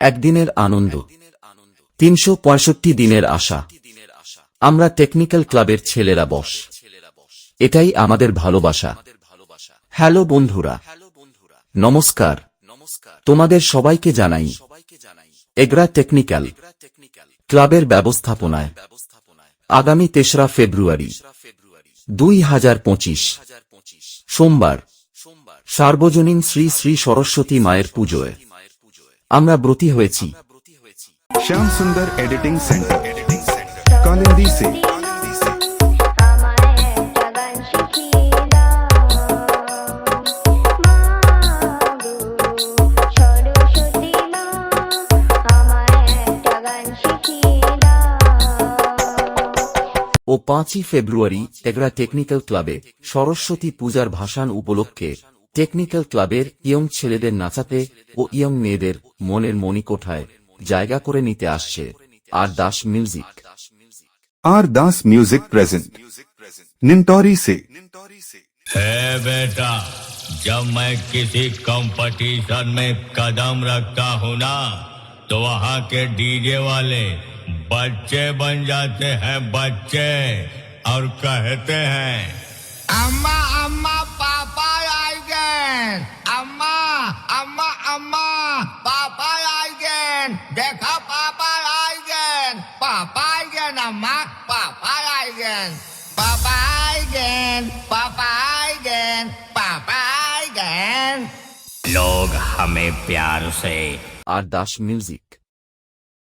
একদিনের আনন্দ, 365 দিনের আশা। আমরা টেকনিক্যাল ক্লাবের ছেলেরা বস, এটাই আমাদের ভালোবাসা। হ্যালো বন্ধুরা, নমস্কার। তোমাদের সবাইকে জানাই এগরা টেকনিক্যাল ক্লাবের ব্যবস্থাপনায় আগামী 3রা ফেব্রুয়ারি 2025 সোমবার সার্বজনীন শ্রী শ্রী সরস্বতী মায়ের পুজোয় আমরা ব্রতী হয়েছি। श्याम सुंदर एडिटिंग सेंटर कालिंदी से ও 5ই ফেব্রুয়ারি এগরা টেকনিক্যাল ক্লাবে সরস্বতী পূজার ভাসান উপলক্ষে টেকনিক্যাল ক্লাবের ইয়ং ছেলেদের নাচাতে ও ইয়ং মেয়েদের মনের মণিকোঠায় জায়গা করে নিতে আসছে R Das music. R Das music present निंटोरी से है बेटा, जब मैं किसी कंपटीशन में कदम रखता हूँ ना, तो वहाँ के डीजे वाले बच्चे बन जाते हैं, बच्चे, और कहते हैं अम्मा अम्मा पापा आई गए, अम्मा अम्मा अम्मा पापा आई गए, देखा पापा आई गए, पापा आई गए, अम्मा पापा आई गए, पापा आई गए, पापा आई गए, पापा आई गए। लोग हमें प्यार से আর দাস মিউজিক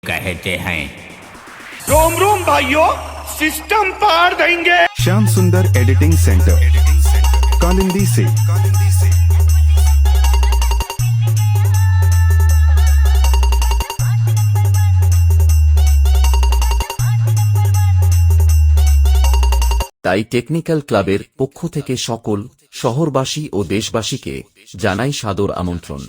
कहते हैं रोम रोम भाइयों, सिस्टम पार देंगे। श्याम सुंदर एडिटिंग सेंटर कालिंदी से তাই টেকনিক্যাল ক্লাবের পক্ষ থেকে সকল শহরবাসী ও দেশবাসীকে জানাই সাদর আমন্ত্রণ।